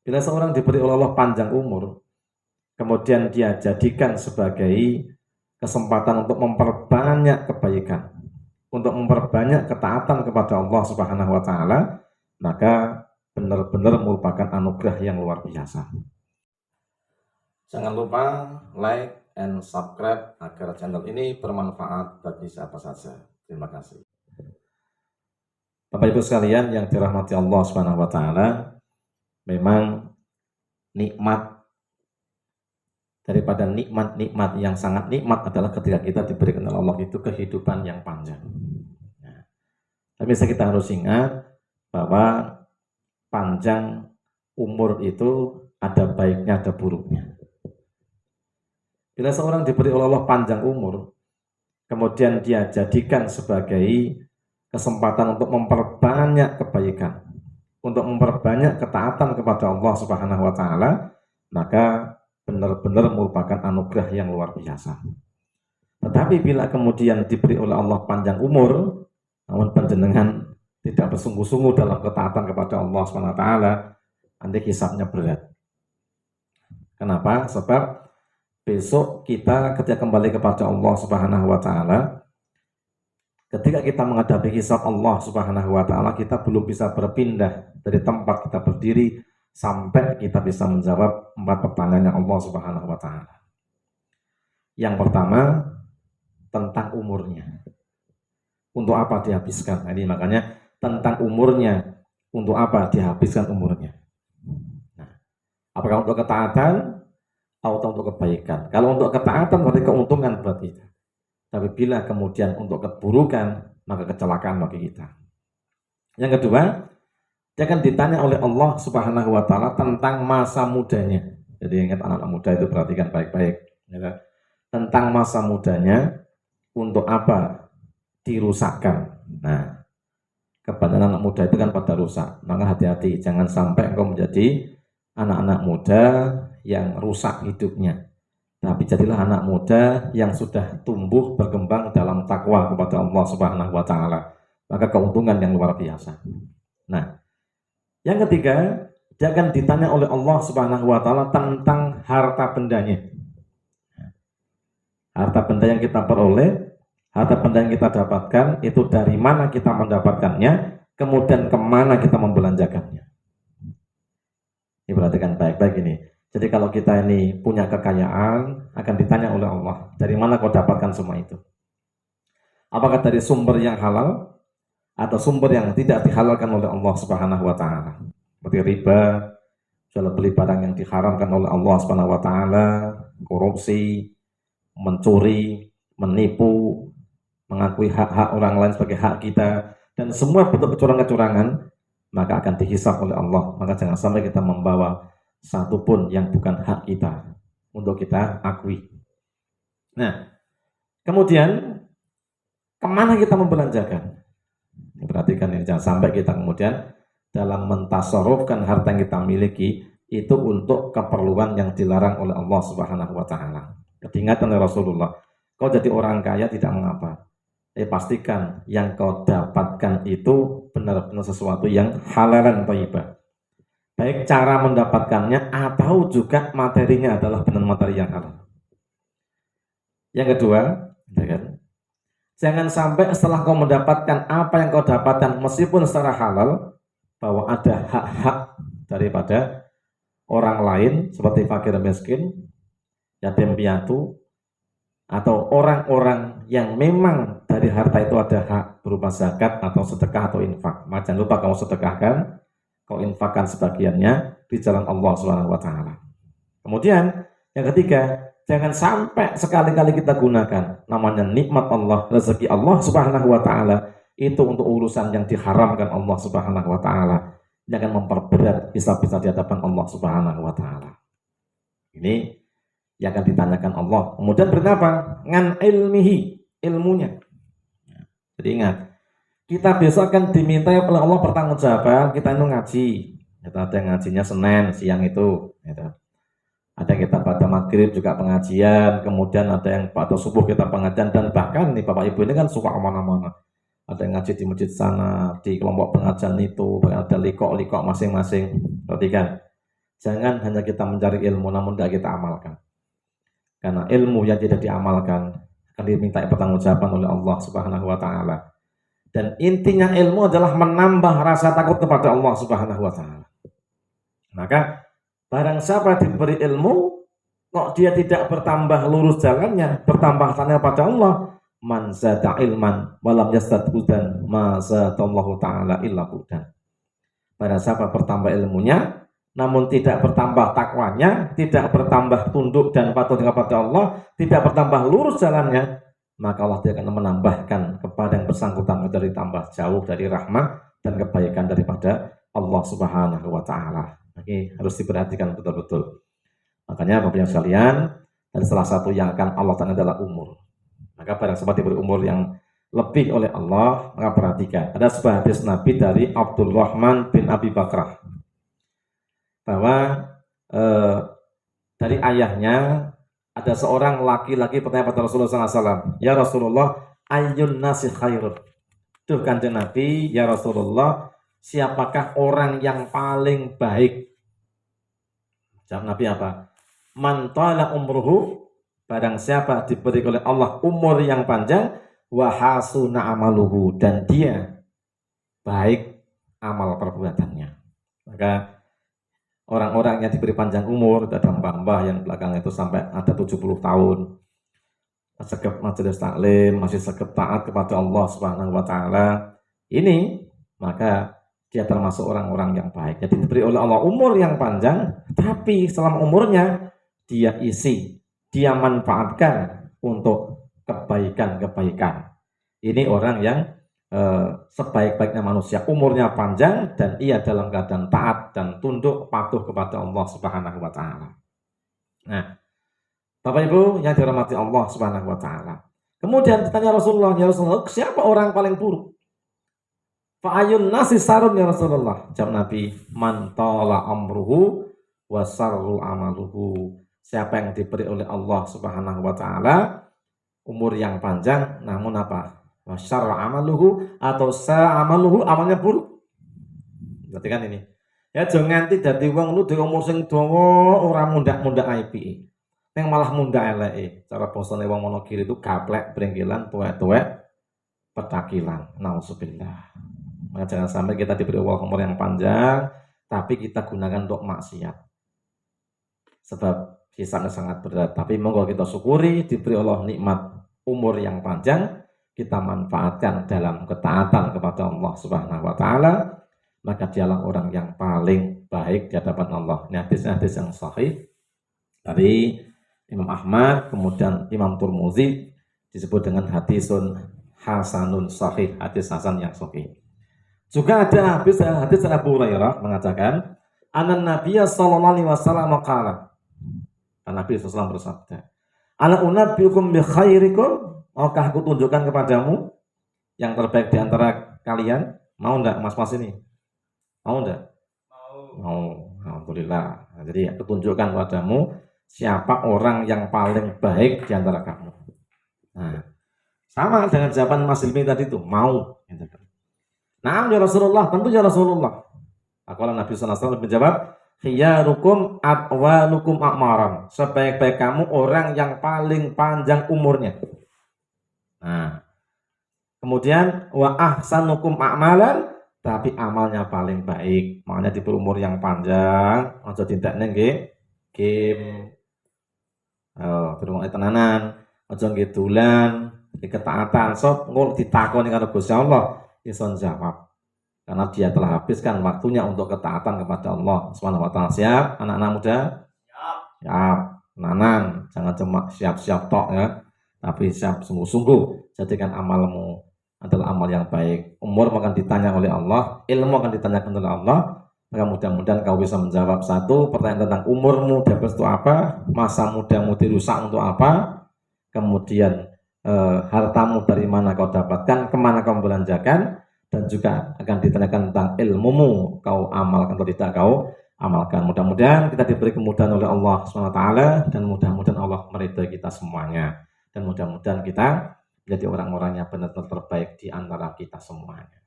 Bila seorang diberi oleh Allah panjang umur, kemudian dia jadikan sebagai kesempatan untuk memperbanyak kebaikan, untuk memperbanyak ketaatan kepada Allah Subhanahu wa taala, maka benar-benar merupakan anugerah yang luar biasa. Jangan lupa like and subscribe agar channel ini bermanfaat bagi siapa saja. Terima kasih. Bapak Ibu sekalian yang dirahmati Allah Subhanahu wa taala, memang nikmat daripada nikmat-nikmat yang sangat nikmat adalah ketika kita diberikan oleh Allah itu kehidupan yang panjang. Nah, tapi kita harus ingat bahwa panjang umur itu ada baiknya, ada buruknya. Bila seorang diberi oleh Allah panjang umur, kemudian dia jadikan sebagai kesempatan untuk memperbanyak kebaikan, untuk memperbanyak ketaatan kepada Allah Subhanahu wa taala, maka benar-benar merupakan anugerah yang luar biasa. Tetapi bila kemudian diberi oleh Allah panjang umur, namun panjenengan tidak bersungguh-sungguh dalam ketaatan kepada Allah Subhanahu wa taala, nanti hisabnya berat. Kenapa? Sebab besok kita ketika kembali kepada Allah Subhanahu wa taala, ketika kita menghadapi hisab Allah Subhanahu wa taala, kita belum bisa berpindah dari tempat kita berdiri sampai kita bisa menjawab 4 pertanyaan yang Allah Subhanahu wa taala. Yang pertama, tentang umurnya. Untuk apa dihabiskan? Nah, ini makanya tentang umurnya, untuk apa dihabiskan umurnya. Nah, apakah untuk ketaatan atau untuk kebaikan? Kalau untuk ketaatan berarti keuntungan buat kita. Tapi bila kemudian untuk keburukan, maka kecelakaan bagi kita. Yang kedua, dia akan ditanya oleh Allah Subhanahu wa taala tentang masa mudanya. Jadi ingat, anak-anak muda itu perhatikan baik-baik. Ya, tentang masa mudanya, untuk apa dirusakkan. Nah, kebanyakan anak muda itu kan pada rusak. Maka hati-hati, jangan sampai engkau menjadi anak-anak muda yang rusak hidupnya. Tapi jadilah anak muda yang sudah tumbuh berkembang dalam takwa kepada Allah Subhanahu wa taala. Maka keuntungan yang luar biasa. Nah, yang ketiga, dia akan ditanya oleh Allah Subhanahu wa taala tentang harta bendanya. Harta benda yang kita peroleh, harta benda yang kita dapatkan, itu dari mana kita mendapatkannya, kemudian kemana kita membelanjakannya. Ini perhatikan baik-baik ini. Jadi kalau kita ini punya kekayaan, akan ditanya oleh Allah, dari mana kau dapatkan semua itu? Apakah dari sumber yang halal atau sumber yang tidak dihalalkan oleh Allah Subhanahu wa taala? Seperti riba, jual beli barang yang diharamkan oleh Allah Subhanahu wa taala, korupsi, mencuri, menipu, mengakui hak-hak orang lain sebagai hak kita, dan semua bentuk kecurangan-kecurangan, maka akan dihisab oleh Allah. Maka jangan sampai kita membawa satu pun yang bukan hak kita untuk kita akui. Nah, kemudian kemana kita membelanjakan? Perhatikan ini, jangan sampai kita kemudian dalam mentasarufkan harta yang kita miliki itu untuk keperluan yang dilarang oleh Allah Subhanahu wa taala. Diingatkan oleh Rasulullah, kau jadi orang kaya tidak mengapa. Pastikan yang kau dapatkan itu benar-benar sesuatu yang halal dan thayyibah. Baik cara mendapatkannya atau juga materinya adalah benar materi yang halal. Yang kedua, jangan sampai setelah kau mendapatkan apa yang kau dapatkan meskipun secara halal, bahwa ada hak-hak daripada orang lain seperti fakir miskin, yatim piatu, atau orang-orang yang memang dari harta itu ada hak berupa zakat atau sedekah atau infak. Maka jangan lupa kamu sedekahkan, kau infakkan sebagiannya di jalan Allah Subhanahu wa taala. Kemudian yang ketiga, jangan sampai sekali-kali kita gunakan namanya nikmat Allah, rezeki Allah Subhanahu wa taala itu untuk urusan yang diharamkan Allah Subhanahu wa taala. Ini akan memperberat bisa-bisa di hadapan Allah Subhanahu wa taala. Ini yang akan ditanyakan Allah. Kemudian berapa? Ngan ilmihi, ilmunya. Jadi ingat, kita besok akan diminta oleh Allah pertanggungjawaban. Kita itu ngaji. Kita ada yang ngajinya Senin siang itu. Ada yang kita pada maghrib juga pengajian. Kemudian ada yang pada subuh kita pengajian. Dan bahkan nih Bapak Ibu ini kan suka kemana-mana. Ada yang ngaji di masjid sana, di kelompok pengajian itu, ada likok-likok masing-masing. Perhatikan. Jangan hanya kita mencari ilmu namun tidak kita amalkan. Karena ilmu yang tidak diamalkan akan diminta pertanggungjawaban oleh Allah Subhanahu wa taala. Dan intinya ilmu adalah menambah rasa takut kepada Allah Subhanahu wa taala. Maka barang siapa diberi ilmu kok dia tidak bertambah lurus jalannya, bertambah tanya pada Allah, man zada ilman walam yastad hudan ma zadallahu taala illa hudan. Barang siapa bertambah ilmunya namun tidak bertambah takwanya, tidak bertambah tunduk dan patuh kepada Allah, tidak bertambah lurus jalannya, maka Allah akan menambahkan kepada yang bersangkutan menjadi tambah jauh dari rahmat dan kebaikan daripada Allah Subhanahu wa taala. Ini harus diperhatikan betul-betul. Makanya Bapak yang sekalian, dan salah satu yang akan Allah tanya adalah umur. Maka barang siapa diberi umur yang lebih oleh Allah, maka perhatikan. Ada sebuah hadis Nabi dari Abdurrahman bin Abi Bakrah, bahwa dari ayahnya ada seorang laki-laki bertanya pada Rasulullah SAW, ya Rasulullah, ayyun nasi khairun. Tuh kanjeng Nabi, ya Rasulullah, siapakah orang yang paling baik? Jawab Nabi apa? Man tala umruhu, barang siapa diberi oleh Allah umur yang panjang, wa hasuna amaluhu, dan dia baik amal perbuatannya. Maka orang-orang yang diberi panjang umur, ada mbah-mbah yang belakang itu sampai ada 70 tahun, segep majelis taklim, masih segep taat kepada Allah Subhanahu wa taala. Ini maka dia termasuk orang-orang yang baik. Jadi diberi oleh Allah umur yang panjang, tapi selama umurnya dia isi, dia manfaatkan untuk kebaikan-kebaikan. Ini orang yang sebaik-baiknya manusia, umurnya panjang dan ia dalam keadaan taat dan tunduk patuh kepada Allah Subhanahu wa taala. Nah, Bapak Ibu yang dirahmati Allah Subhanahu wa taala. Kemudian ditanya Rasulullah, ya Rasulullah, siapa orang paling buruk? Fa'ayun nasi sarun ya Rasulullah. Jawab Nabi, man tala amruhu wa sarru amaluhu. Siapa yang diberi oleh Allah Subhanahu wa taala umur yang panjang namun apa? Wasyarra amaluhu atau sa'amaluhu, amalnya buruk. Berarti kan ini. Ya jangan nganti dadi wong lu di umur sing dawa ora mundak-mundak IP. Yang malah mundak eleke. Cara bosone wong Monogiri itu gaplek, brengkilan, tuwek-tuwek, petakilan. Nauzubillah. Maka jangan sampai kita diberi umur yang panjang tapi kita gunakan untuk maksiat. Sebab kisahnya sangat berat. Tapi monggo kita syukuri diberi Allah nikmat umur yang panjang, kita manfaatkan dalam ketaatan kepada Allah Subhanahu wa taala, maka dialah orang yang paling baik di hadapan Allah. Ini hadis-hadis yang sahih dari Imam Ahmad, kemudian Imam Tirmidzi disebut dengan hadisun hasanun sahih, hadis hasan yang sahih. Juga ada hadis Abu Hurairah mengatakan, anan Nabiya sallallahu alaihi wasallam qala, Nabi sallallahu bersabda, ala unabbiukum bi khairikum, maukah aku tunjukkan kepadamu yang terbaik di antara kalian? Mau enggak mas-mas ini? Mau enggak? Mau. Alhamdulillah. Nah, jadi aku tunjukkan kepadamu siapa orang yang paling baik di antara kamu. Nah, sama dengan jawaban Mas Ilmi tadi itu, mau. Nah, ya Rasulullah, tentu ya Rasulullah. Aqala Nabi sallallahu alaihi wasallam menjawab, khiyarukum atwalukum a'maran. Sebaik-baik kamu orang yang paling panjang umurnya. Nah, kemudian wa ahsanukum a'malan, tapi amalnya paling baik. Makanya di umur yang panjang, aja dintekne nggih game. Terus tenanan, aja nggih dolan, ketaatan. So, engko ditakoni karo Gusti Allah, iso jawab. Karena dia telah habiskan waktunya untuk ketaatan kepada Allah Subhanahu wa taala. Siap anak-anak muda? Siap. Siap. Nanan, jangan cuma siap-siap tok ya. Tapi siap sungguh-sungguh, jadikan amalmu adalah amal yang baik. Umur akan ditanya oleh Allah, ilmu akan ditanyakan oleh Allah. Maka mudah-mudahan kau bisa menjawab satu pertanyaan tentang umurmu dapat untuk apa, masa mudamu dirusak untuk apa, kemudian hartamu dari mana kau dapatkan, kemana kau belanjakan, dan juga akan ditanyakan tentang ilmumu, kau amalkan atau tidak kau amalkan. Mudah-mudahan kita diberi kemudahan oleh Allah SWT, dan mudah-mudahan Allah meridai kita semuanya. Dan mudah-mudahan kita menjadi orang-orang yang benar-benar terbaik di antara kita semuanya.